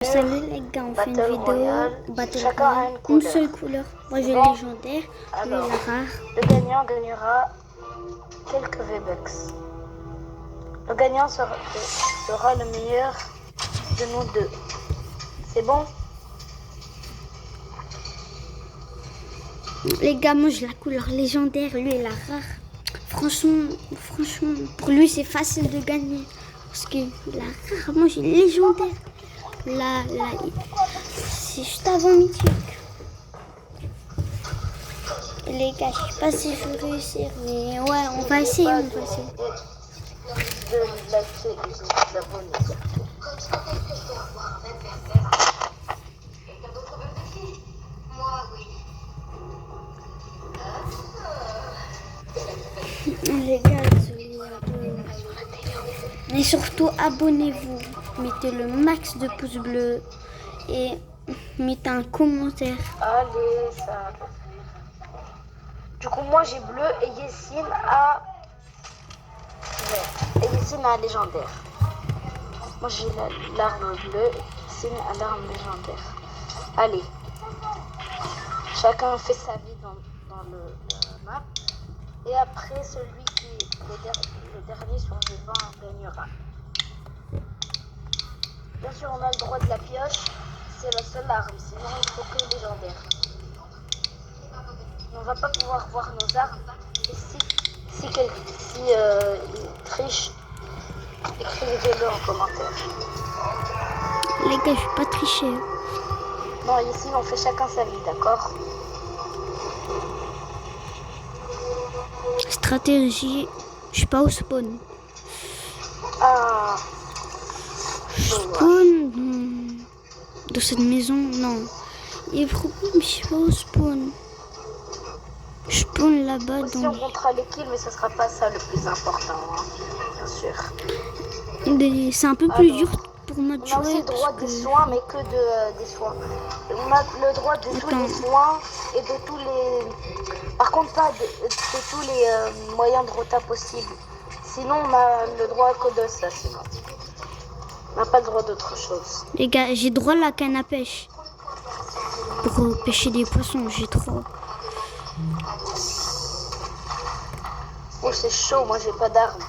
Salut les gars, on fait une Battle vidéo Royale. Battle Chacun a Royale, une une couleur. seule couleur. Moi j'ai le Bon. légendaire, lui Alors, la rare. le gagnant gagnera quelques V-Bucks. Le gagnant sera le meilleur de nous deux. C'est bon? Les gars, moi j'ai la couleur légendaire, lui la rare. Franchement, pour lui c'est facile de gagner. Parce que la rare, moi j'ai le légendaire. C'est juste avant mythique. Et les gars, je sais pas si je vais réussir, mais ouais, on va essayer, on va essayer. De liker et de vous abonner. Les gars, mais surtout abonnez-vous, mettez le max de pouces bleus et mettez un commentaire. Allez, ça. Du coup, moi j'ai bleu et Yessine a vert. Et Yessine a un légendaire. Moi j'ai l'arme bleue et Yessine a l'arme légendaire. Allez. Chacun fait sa vie dans la map. Et après, celui qui est le dernier survivant gagnera. Bien sûr, on a le droit de la pioche. C'est la seule arme. Sinon, il faut que légendaire. On va pas pouvoir voir nos armes. Et si il triche, écrivez-le en commentaire. Les gars, je vais pas tricher. Non, ici, on fait chacun sa vie, d'accord? Stratégie, je suis pas au spawn. Ah, Spawn dans cette maison, non. Il y a problème, je suis pas au spawn. Je spawn là-bas aussi, on comptera les kills, mais ce sera pas ça le plus important, hein, bien sûr. C'est un peu plus dur pour moi de jouer. On a aussi le droit des soins, mais que des soins. On a le droit de tous les soins et de tous les... Par contre, pas de tous les moyens de rota possibles. Sinon, on a le droit que de ça, sinon. On n'a pas le droit d'autre chose. Les gars, j'ai droit à la canne à pêche. Pour pêcher des poissons, j'ai trop. Oh, c'est chaud, moi j'ai pas d'arme.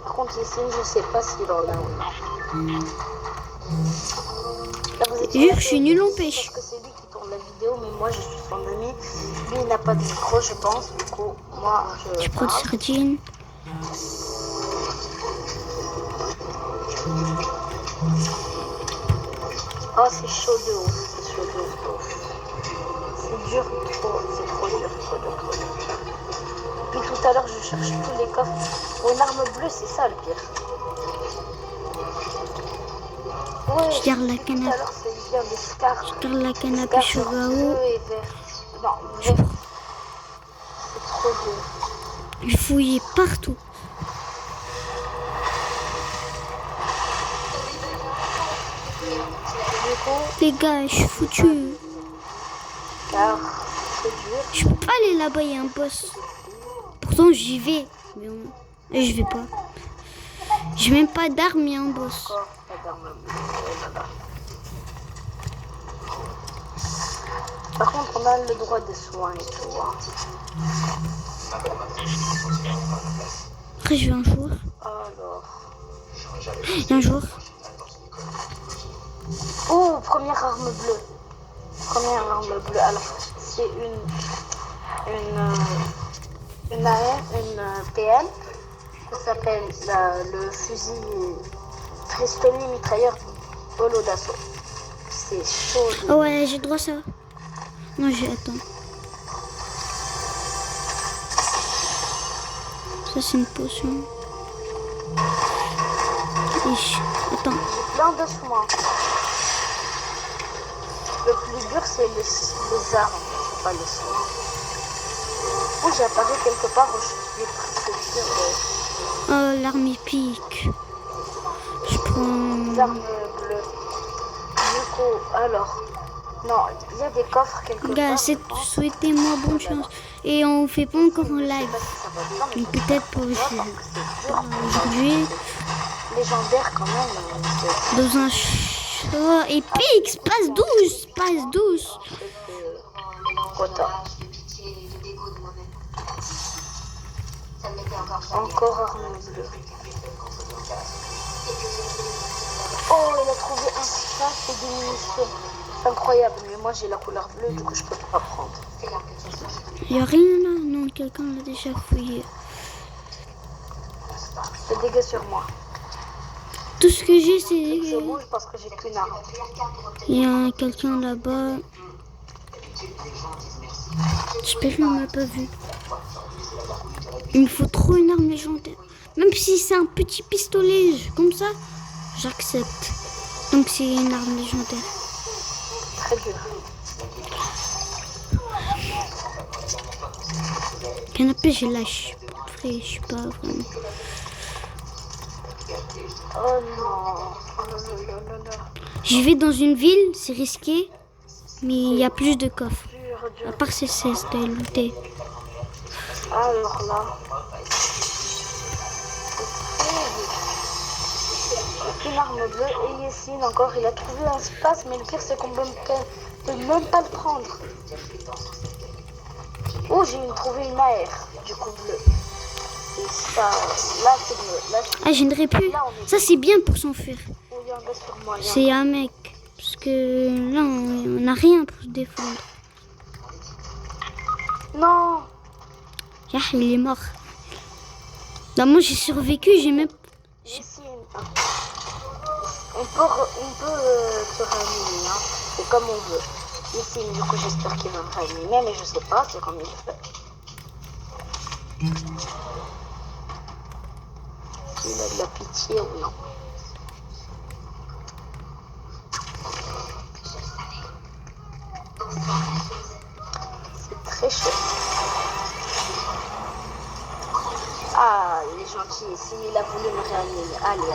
Par contre, ici, je sais pas s'il en a ou non. Je suis nul en pêche. Parce que c'est lui qui tourne la vidéo, mais moi je suis son ami. Lui, il n'a pas de micro, je pense. Du coup, moi, je prends des sardines. Oh, c'est chaud de ouf. C'est chaud de ouf. C'est dur, trop. C'est trop dur, trop dur, trop dur. Depuis tout à l'heure, je cherche tous les coffres. Pour une arme bleue, c'est ça le pire. Ouais, je garde la canne à pêche. Je garde la canne à pêche au haut. Non, vert. C'est trop dur. Je fouillais partout. Les gars, je suis foutu. Car c'est dur. Je peux pas aller là-bas, il y a un boss. Pourtant j'y vais. Mais je vais pas. J'ai même pas d'armes, il y a un boss. Par contre, on a le droit des soins et tout. Après, je vais un jour. Alors. Un jour. Oh, première arme bleue. Première arme bleue. Alors, c'est une AM, une PM. Ça s'appelle le fusil Fristoni mitrailleur holo d'assaut. C'est chaud. Oh ouais, j'ai droit à ça. Non, attends. Ça, c'est une potion. Attends. J'ai plein de soins. Le plus dur, c'est les armes, c'est pas les soins. Oh, j'ai apparu quelque part où je suis presque sûr de... Oh, l'arme épique. Je prends... Les armes bleues. Du coup, alors... Non, il y a des coffres quelque part. Souhaitez-moi bonne chance. Et on fait pas encore un live. Donc peut-être pour aujourd'hui. Légendaire quand même. Dans un Oh, épique, passe douce, passe douce. Rota. Encore arme bleue. Oh, il a trouvé un sac et des munitions. C'est incroyable, mais moi j'ai la couleur bleue, du coup je peux pas prendre. Y a rien là? Non, quelqu'un l'a déjà fouillé. Le dégât sur moi. Tout ce que j'ai, Je c'est... bouge parce que j'ai qu'une arme. Il y a quelqu'un là-bas. J'espère qu'il ne m'a pas vu. Il me faut trop une arme légendaire. Même si c'est un petit pistolet comme ça, j'accepte. Donc c'est une arme légendaire. Très dur. Canapé, je lâche. Après, je suis pas vraiment. Oh non. Oh là là là là. Je vais dans une ville, c'est risqué, mais il y a plus de coffres. Dur, dur. À part ces 16 de looter. Alors là. Une arme bleue et Yessine encore. Il a trouvé un espace, mais le pire c'est qu'on ne peut même pas le prendre. Oh, j'ai trouvé une AR, du coup bleu. Et ça, là c'est bleu. Là, Ah, j'aimerais plus. Ça, c'est bien pour s'enfuir. oh, il y a un gars sur moi. C'est un mec. Parce que là, on n'a rien pour se défendre. Non. Ah, il est mort. Là, moi, j'ai survécu, j'ai même... Yessine. On peut se réanimer, hein. C'est comme on veut. Yessine, du coup j'espère qu'il va me réanimer, mais je sais pas, c'est comme il fait. S'il a de la pitié ou non. C'est très chaud. Ah, il est gentil. Il a voulu me réanimer. Allez.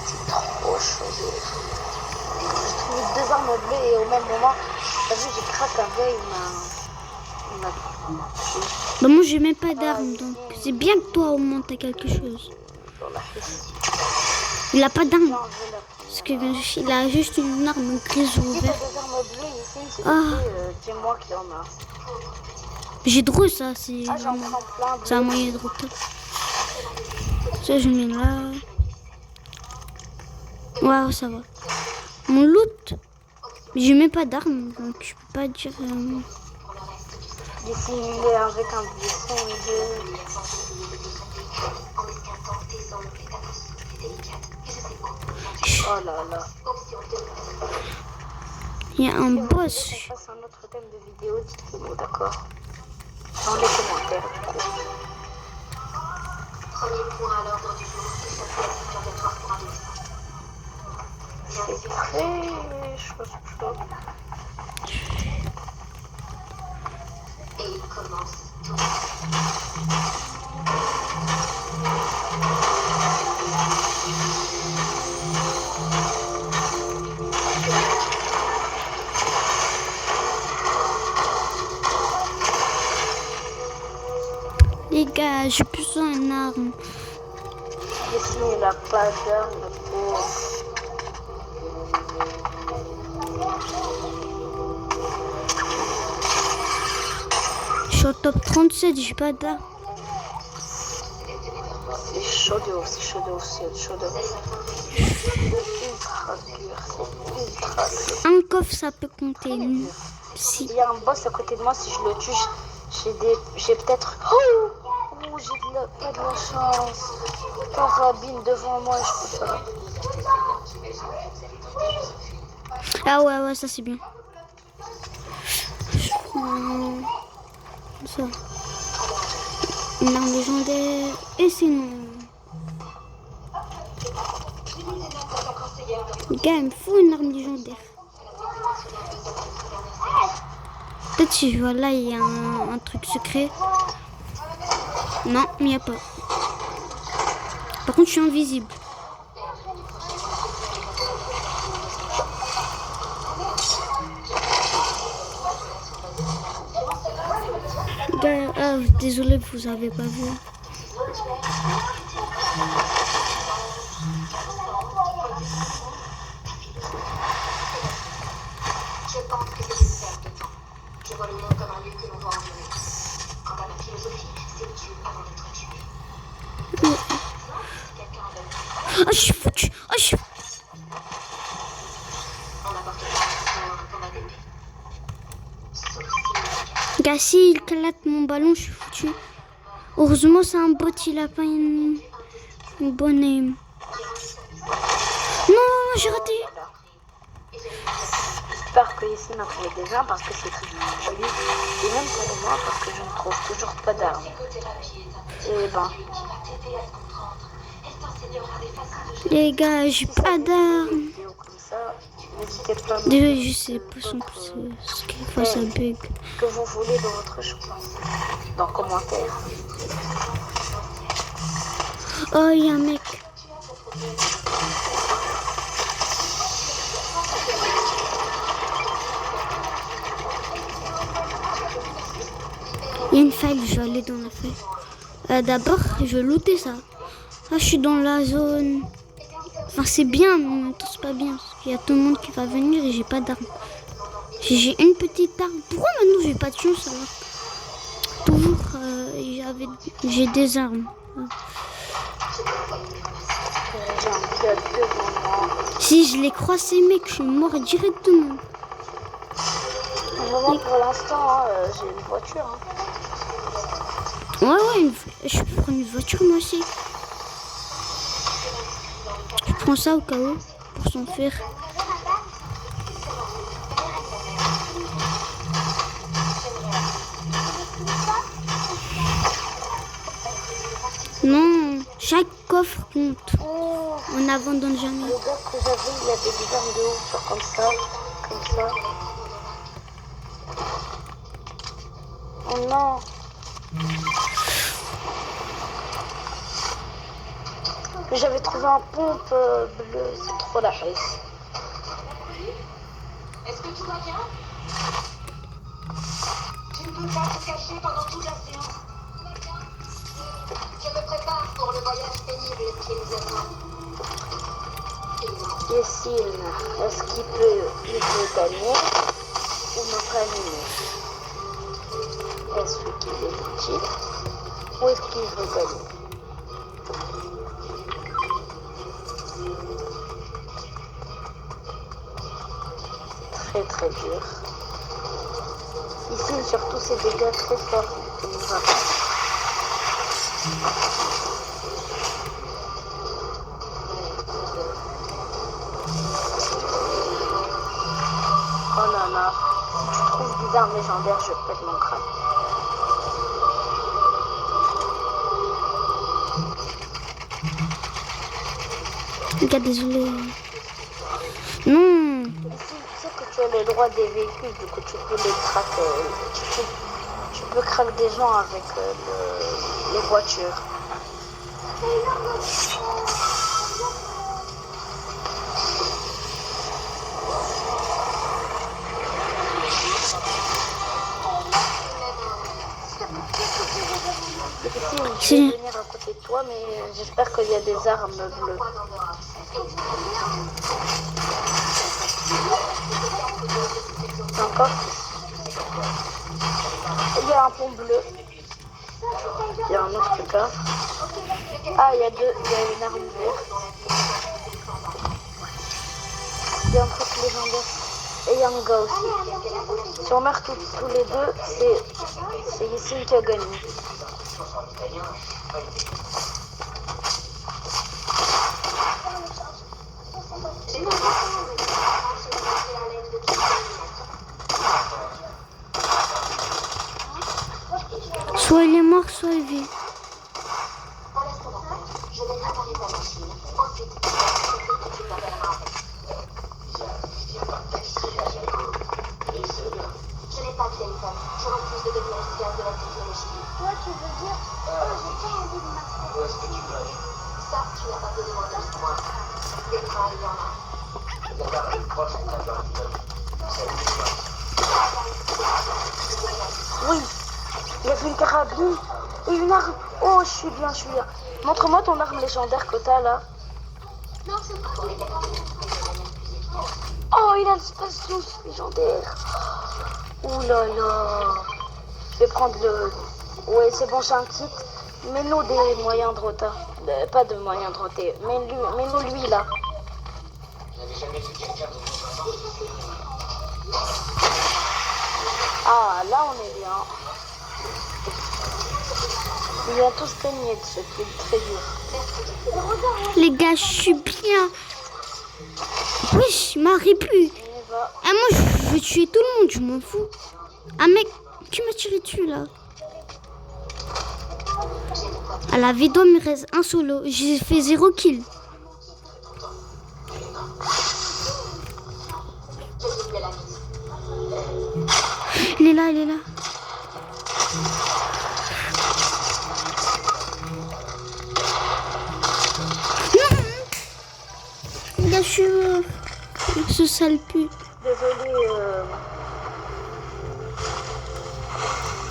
C'est trop chaud. J'ai trouvé deux armes bleues et au même moment, t'as vu, j'ai craqué un gars, il m'a tué. Bah, moi, j'ai même pas d'arme, donc c'est bien que toi, au moins, t'as quelque chose. Il a pas d'arme. Parce que il a juste une arme grise ou Si t'as verte. des armes bleues ici, s'il te Ah. plaît, dis-moi qu'il y en a. J'ai trop ça, c'est Ah, j'en vraiment... prends plein. C'est un moyen de repos. Ça, je mets là. Waouh, ça va. Mon loot. Mais j'ai même pas d'arme, donc je peux pas dire... Ici, il est avec un buisson et deux. Oh là là. Il y a un boss. Si on passe un autre thème de vidéo, dites-le-moi, d'accord? Dans les commentaires, du coup. Premier point à l'ordre du jour, échapper à purgatoire pour adolescents. C'est très chaud. Et il commence tout. Les gars, j'ai besoin d'une arme. Ici, il n'a pas d'arme, le pauvre. Je suis au top 37, j'ai pas d'arme. C'est chaud de ouf, c'est chaud de ouf. C'est ultra dur, c'est ultra dur. Un coffre, ça peut compter. Si. Il y a un boss à côté de moi, si je le tue, j'ai peut-être... Oh, j'ai pas de la chance. Carabine devant moi, je peux pas. Ah ouais, ça c'est bien. Ça. Une arme légendaire. Et sinon... Gars, il me faut une arme légendaire. Peut-être si je vois là, il y a un truc secret. Non, il n'y a pas. Par contre, je suis invisible. Gars, ah, désolé, vous avez pas vu. gars, s'il éclate mon ballon, je suis foutu. Heureusement, c'est un bot, il a pas une bonne aim. Non, j'ai raté. J'espère que ici on a trouvé des armes parce que c'est très joli. Et même pour moi parce que je ne trouve toujours pas d'armes. Et ben. Les gars, j'ai pas d'armes. Comme ça, n'hésitez pas à me Déjà, dire je sais pas ce qu'il faut, ça bug. ce que vous voulez dans votre choix. Dans les commentaires. Oh, il y a un mec. Il y a une faille, je vais aller dans la faille. D'abord, je vais looter ça. Ah, je suis dans la zone. Enfin, c'est bien, mais en même temps, c'est pas bien. Parce qu'il y a tout le monde qui va venir et j'ai pas d'armes. J'ai une petite arme. Pourquoi maintenant j'ai pas de chance alors? Toujours, j'ai des armes. J'ai un pilote devant moi. Si je les croise, ces mecs, je suis mort directement. Vraiment, pour l'instant, hein, j'ai une voiture. Hein. Ouais, je prends une voiture moi aussi. Je prends ça au cas où, pour s'enfuir. Non, chaque coffre compte. Oh, On n'abandonne jamais. le gars que j'avais, il y avait des armes de ouf, genre comme ça, comme ça. Oh non. J'avais trouvé un pompe bleu, c'est trop la haisse. Est-ce que tout va bien? Tu ne peux pas te cacher pendant toute la séance. Je me prépare pour le voyage pénible qui nous attend. Yessine, est-ce qu'il peut gagner ou ne pas gagner? Est-ce qu'il est utile ou est-ce qu'il veut gagner? Très dur. Ici, surtout, c'est des gars très forts qui nous attendent. Oh là là, si tu trouves des armes légendaires, je pète mon crâne. Les gars, désolé. Non. Ici, tu sais que tu as le droit des véhicules, du coup, tu peux les craquer. Tu peux craquer des gens avec les voitures. Ici, je vais venir à côté de toi, mais j'espère qu'il y a des armes bleues. Encore. Il y a un pont bleu. Il y a un autre gars. Ah, il y a une arme verte. Il y a un truc légendaire. Et il y a un gars aussi. Si on meurt tous les deux, c'est Yessine qui a gagné. Soit il est mort, soit il vit. Pour l'instant, je vais préparer ta machine. Ensuite, tu t'appelleras. Je n'ai pas de téléphone. Je refuse de devenir esclave de la technologie. Toi, tu veux dire, j'ai pas envie de marcher. Où est-ce que tu veux aller? Ça, tu n'as pas de demander à moi. Des bras, il y en a. Regarde, une proche, on a besoin de Oui, il y avait une carabine et une arme. Oh, je suis bien. Montre-moi ton arme légendaire que t'as là. Oh, il a le Spacious légendaire. Ouh là là. Je vais prendre le... Ouais, c'est bon, j'ai un kit. Mets-nous des moyens de rota. Pas de moyens de roter. Mets-nous lui là. J'avais jamais vu quelqu'un de Ah, là on est bien. On vient tous gagner de cette ville très dur. Les gars, je suis bien. Wesh, il m'arrive plus. On y va. Ah, moi, je vais tuer tout le monde, je m'en fous. Ah, mec, tu m'as tiré dessus, là. À la vidéo, il me reste un solo. J'ai fait 0 kill. Il est là, il est là. Non. Les gars, je suis mort. Ce sale pute. Désolé,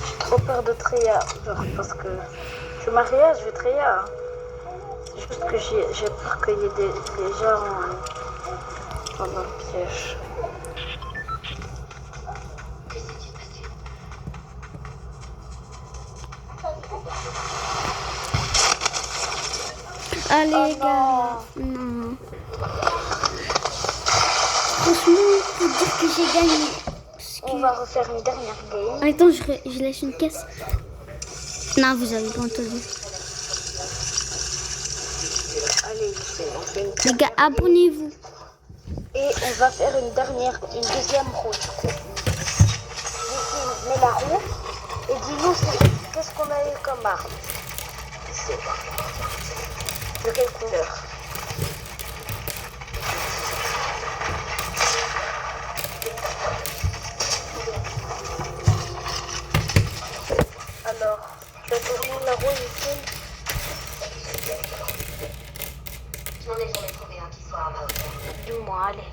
j'ai trop peur de Tréa, genre parce que je Maria, je vais Tréa. C'est juste que j'ai peur qu'il y ait des gens dans le piège. Allez, Oh les gars. Non. Franchement, faut dire que j'ai gagné. Parce On que... va refaire une dernière game. Attends, je laisse une caisse. Non, vous avez pas entendu. Allez, on fait une Les gars, abonnez-vous. et on va faire une deuxième roue du coup. Mets la roue et dis-nous qu'est-ce qu'on a eu comme arme. C'est de quelle couleur? Alors, tu vas tourner la roue ici. Je n'en ai jamais trouvé un qui soit à ma hauteur. Dis-moi, allez.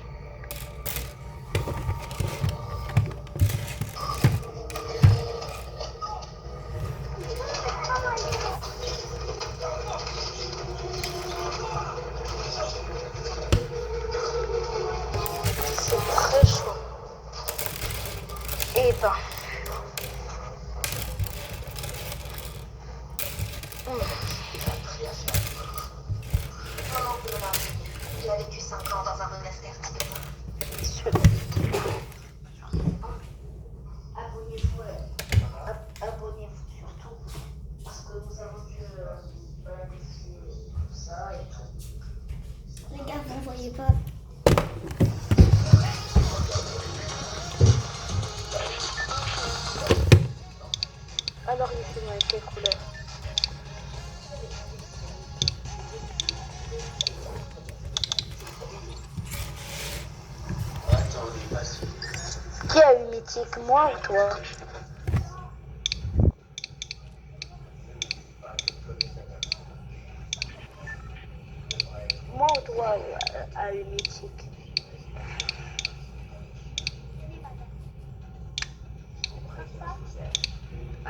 C'est très chaud. Eh ben. Il a vécu 5 ans dans un monastère tibétain. Abonnez-vous surtout parce que nous avons dû défier tout ça et tout. Les gars, vous ne voyez pas. Alors ici, on a quelle couleur? Qui a eu mythique, moi ou toi? Moi ou toi a eu mythique?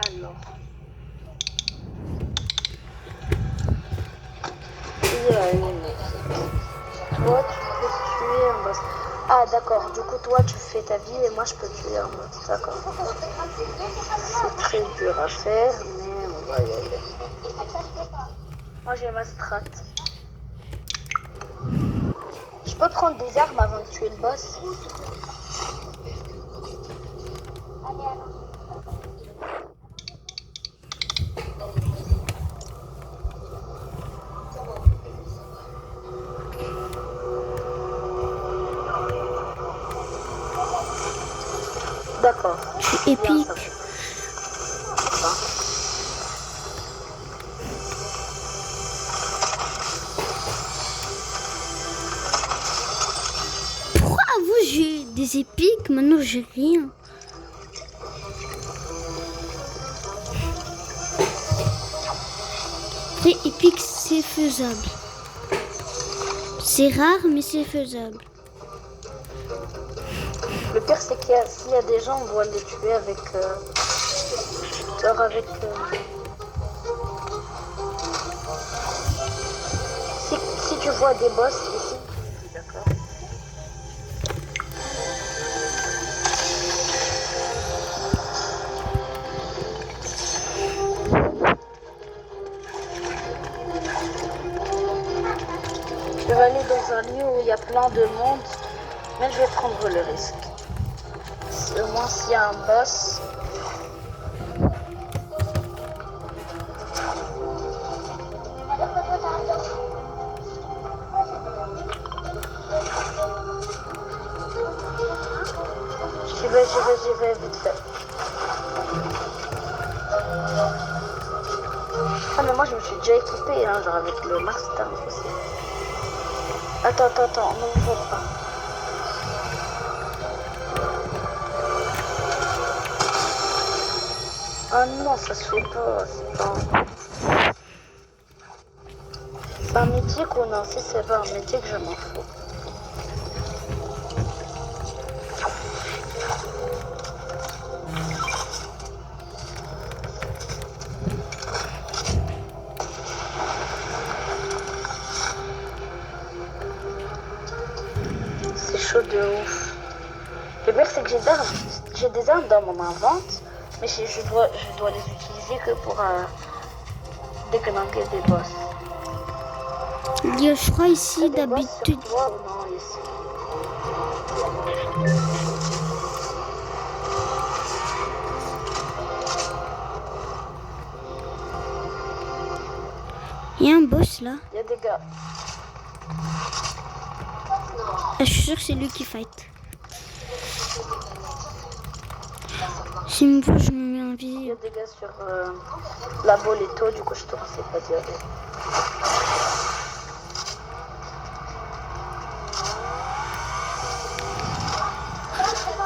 Alors. Qui a eu mythique? Toi, tu peux tuer un boss. Ah, d'accord. Du coup, toi, tu fais ta vie et moi, je peux tuer un boss. D'accord. C'est très dur à faire, mais on va y aller. Moi, j'ai ma strat. Je peux prendre des armes avant de tuer le boss? D'accord. Je suis épique. Pourquoi vous j'ai des épiques, maintenant j'ai rien. Après, épique, c'est faisable. C'est rare, mais c'est faisable. Le pire, c'est s'il y a des gens, on doit les tuer avec... genre avec... Si tu vois des boss ici... D'accord. Je vais aller dans un lieu où il y a plein de monde, mais je vais prendre le risque. Si au moins s'il y a un boss. J'y vais vite fait. Ah mais moi je me suis déjà équipé hein, genre avec le master aussi. Attends, non, je vois pas. Ah non, ça se fait pas, c'est pas... C'est un mythique ou non? Si c'est pas un mythique, je m'en fous. C'est chaud de ouf. Le pire c'est que j'ai des armes dans mon invente, mais je dois les utiliser que pour déclencher des boss. Il y a, je crois, ici d'habitude. Non, ici. Il y a un boss là. Il y a des gars. Ah, je suis sûre que c'est lui qui fight. S'il me faut, je me mets Il y a invisible. des gars sur la boleto, du coup je te conseille pas d'y aller.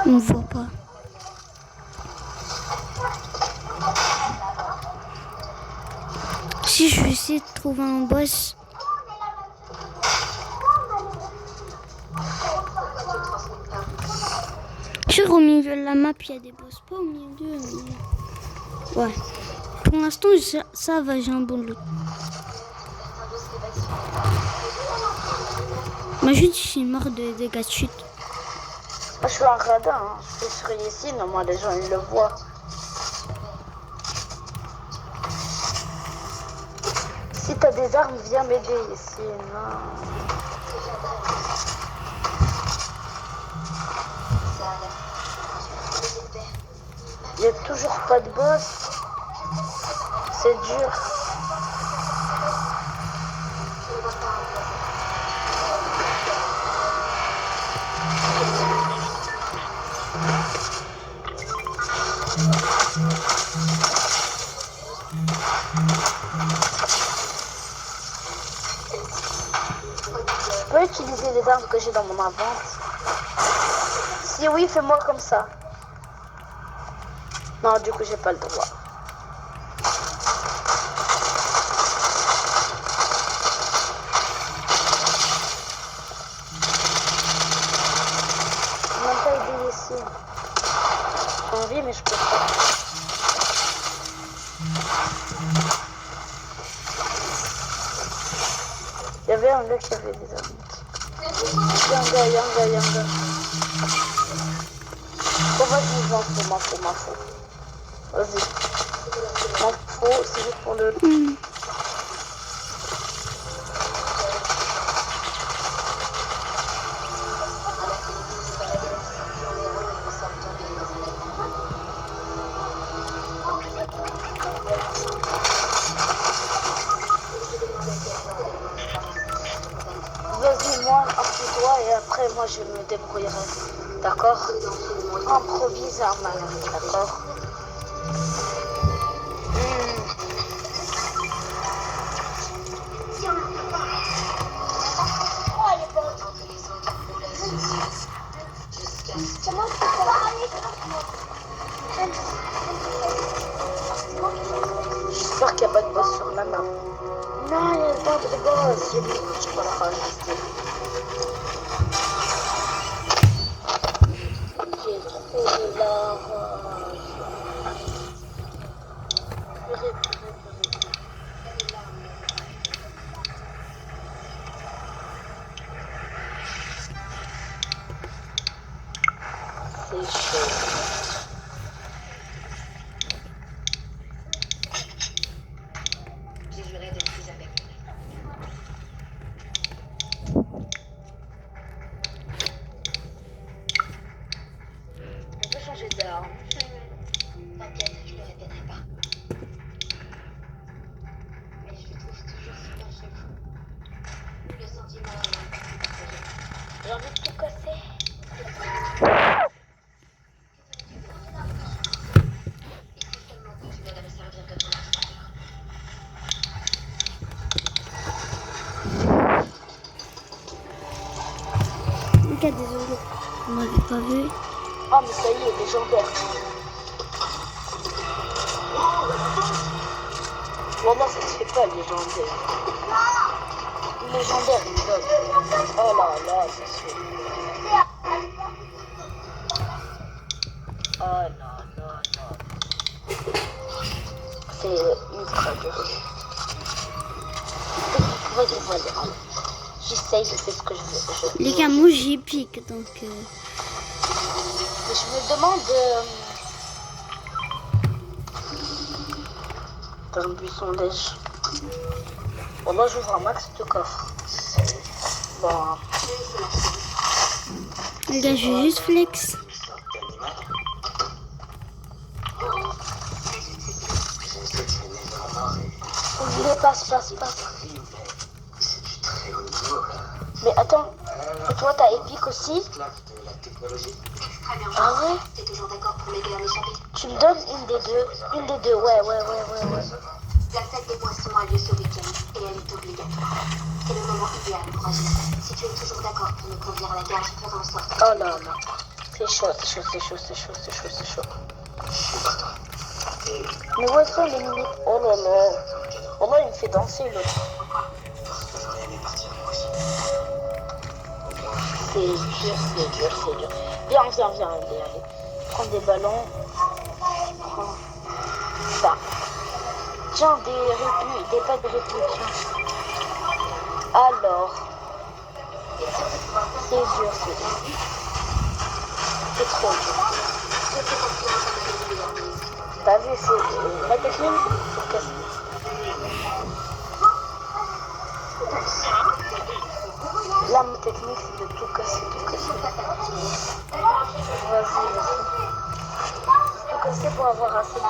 On me voit pas. Si je vais essayer de trouver un boss. Sur au milieu de la map, il y a des boss, pas au milieu. Mais... ouais. Pour l'instant, ça va, j'ai un bon loot. Moi, je suis mort de dégâts de chute. Moi je suis un radin, hein. Je suis sur ici, normalement les gens ils le voient. Si t'as des armes, viens m'aider ici. Non. Il n'y a toujours pas de boss. C'est dur. Je peux utiliser les armes que j'ai dans mon invente. Si oui, fais-moi comme ça. Non, du coup, j'ai pas le droit. Je peux même pas aider ici. J'ai envie, mais je peux pas. Il y avait un gars qui avait des armes. Il y a un gars. Oh, vas-y, je m'en fous. Vas-y. M'en fous, c'est juste pour le... Vas-y, moi, appuie-toi et après, moi, je me débrouillerai. D'accord? Improvise un malin, d'accord? J'espère qu'il n'y a pas de boss sur la main. Non, il n'y a pas de boss. Je peux la rajouter. J'ai trouvé la rage. C'est chaud. J'ai juré de ne plus jamais pleurer. On peut changer tout cassé. Ok, désolé. On m'avait pas vu. Oh, mais ça y est, légendaire. Non, non, ça se fait pas, légendaire. Légendaire, il me donne. Oh là là, ça se fait. Oh là là là. C'est ultra dur. Vas-y, vas-y. J'essaye, je sais ce que je veux. Les gars, moi j'y pique donc. Mais je me demande. Dans un buisson lège. Bon, là, j'ouvre un max de coffres. Bon. Les gars, je vais juste flex. Mais passe. Mais attends, et toi t'as épique aussi? Ah ouais? T'es toujours d'accord pour m'aider à m'échapper? Tu me donnes une des deux? Une des deux, ouais. La fête des poissons a lieu ce week-end et elle est obligatoire. C'est le moment idéal pour agir. Si tu es toujours d'accord pour me conduire à la gare, je ferai en sorte. Oh là là. C'est chaud. Mais où sont les limites? Oh là là. Oh là, il me fait danser l'autre. C'est dur. Viens, allez. Prends des ballons. Prends ça. Tiens, des pas de répus, tiens. Alors. C'est dur. C'est trop dur. T'as vu, c'est la technique, c'est cassé. Là, ma technique, c'est de tout casser. Vas-y. Tout casser pour avoir assez de...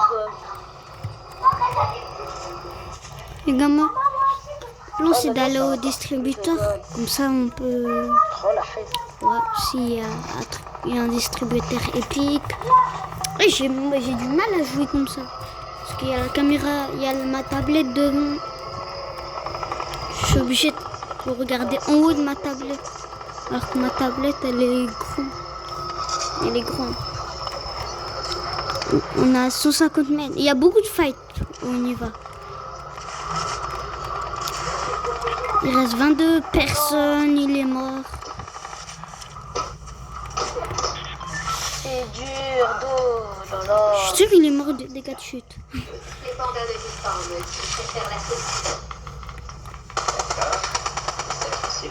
Les gars, moi, là c'est d'aller au distributeur. Comme ça, on peut. Oh la haine. Ouais, s'il y a un distributeur épique. Et j'ai du mal à jouer comme ça. Parce qu'il y a la caméra, il y a ma tablette devant. Je suis obligée de regarder en haut de ma tablette. Alors que ma tablette, elle est grande. On a 150 mètres. Il y a beaucoup de fights où on y va. Il reste 22 personnes, il est mort. C'est dur, d'eau. Là là. Je suis sûre qu'il est mort des cas de chute. Les pandas ne vivent pas en meute, ils préfèrent la solitude.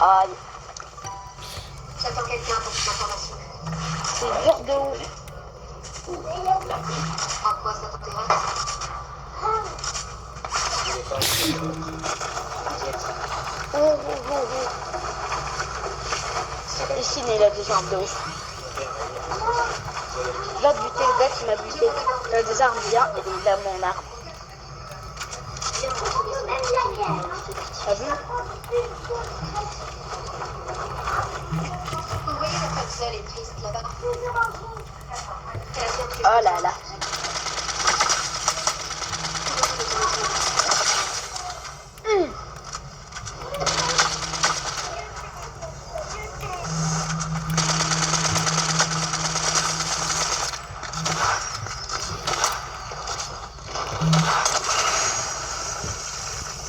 Aïe. J'attends quelqu'un pour cette information. C'est dur de ouf. En quoi ça t'intéresse? Ici, il a des jambes de ouf. Va buter le gars qui m'a buté. Il a des armes bien et il a mon arme. T'as vu? Vous voyez la femme seule et triste là-bas? Elle a bien tué. Oh là là.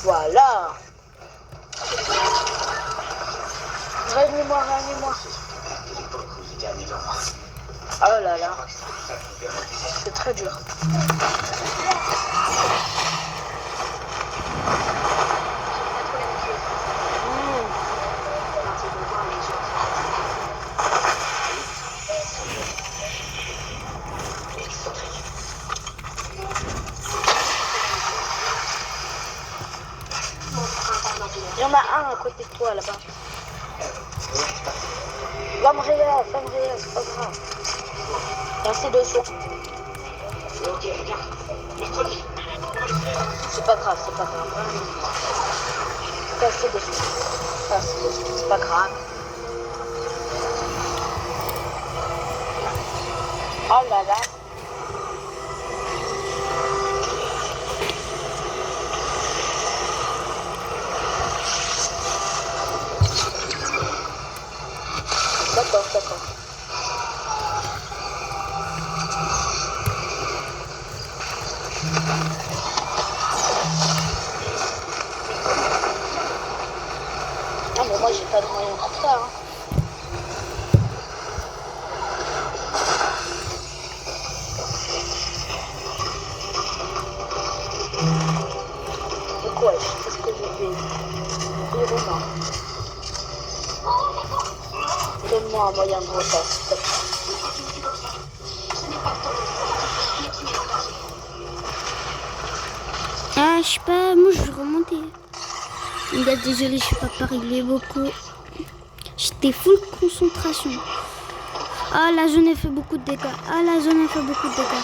Voilà. Réanime-moi. Oh là là. C'est très dur. Il y en a un à côté de toi là-bas. Va me réveiller, c'est pas grave. Il y a assez de soins. C'est pas grave. Il y a assez de soins. C'est pas grave. là là. D'accord, d'accord. Non mais moi j'ai pas de moyen pour ça. Hein. De quoi? Qu'est-ce que je fais? Vraiment. Donne-moi un moyen de retard, s'il te plaît. Ah, je sais pas, moi je vais remonter. Les gars, désolé, je sais pas parler beaucoup. J'étais full concentration. Ah, la zone elle fait beaucoup de dégâts. Ah, la zone elle fait beaucoup de dégâts.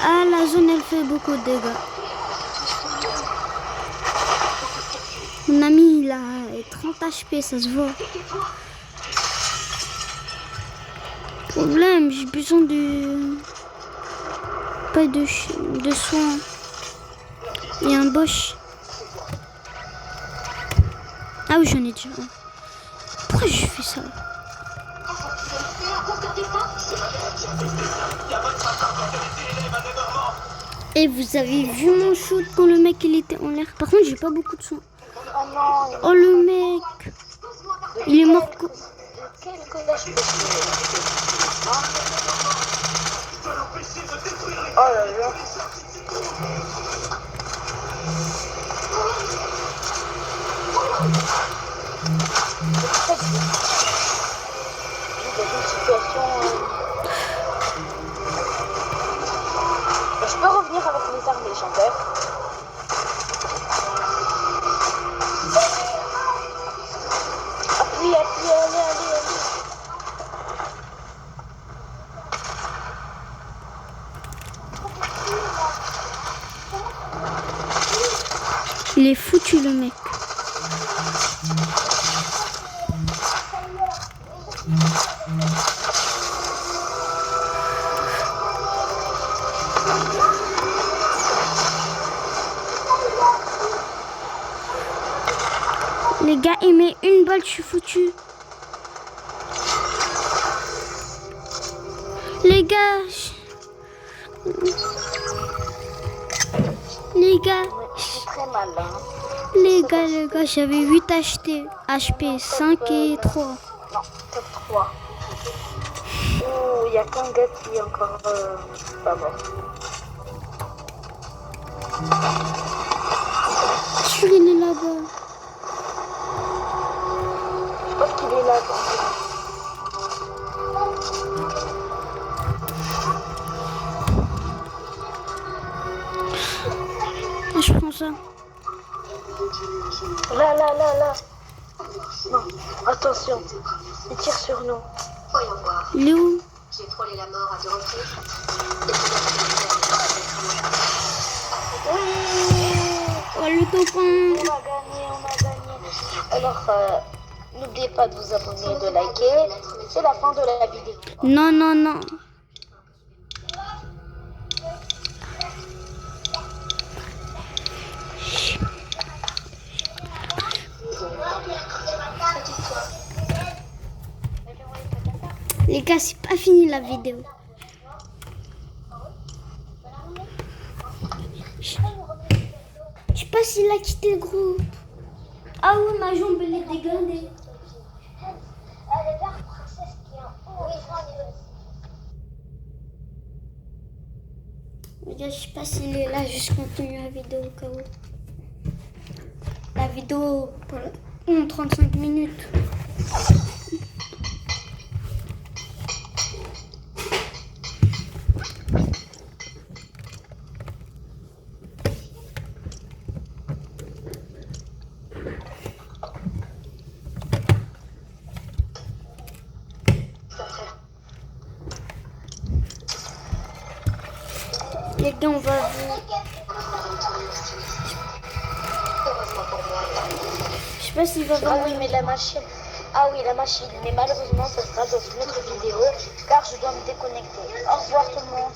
Ah, la zone elle fait beaucoup de dégâts. Mon ami il a 30 HP, ça se voit. Problème, j'ai besoin de... Pas de soins. Il y a un boss. Ah oui, j'en ai déjà un. Pourquoi je fais ça? Et vous avez vu mon shoot quand le mec il était en l'air. Par contre, j'ai pas beaucoup de soins. Oh non. Oh le mec, il est mort. Quel collège peux-tu? Oh là là. C'est très dur. Dans une situation... Je peux revenir avec mes armes légendaires. Appuie, allez. Il est foutu le mec. Les gars, il met une balle, je suis foutu. Les gars. C'est très mal là. Les gars, j'avais 8 HP, 5 et 3. Non, top 3. Oh, il y a qu'un gars qui est encore pas mort. Sûr, il est là-bas. Je pense qu'il est là. Ah, je prends ça. Là. Non, attention. Il tire sur nous. Voyons voir. Il est où? J'ai frôlé la mort à deux reprises. Oh, le copain. On a gagné. Alors, n'oubliez pas de vous abonner, de liker. C'est la fin de la vidéo. Non. Les gars, c'est pas fini la vidéo. Je sais pas s'il a quitté le groupe. Ah oui, ma jambe elle est dégradée. Les gars, je sais pas s'il est là, juste continuer la vidéo au cas où. La vidéo pour 35 minutes. Les gars, on va vous... Je sais pas s'il va Ah oui, mais la machine. Ah oui, la machine, mais malheureusement, ça sera dans une autre vidéo, car je dois me déconnecter. Au revoir tout le monde.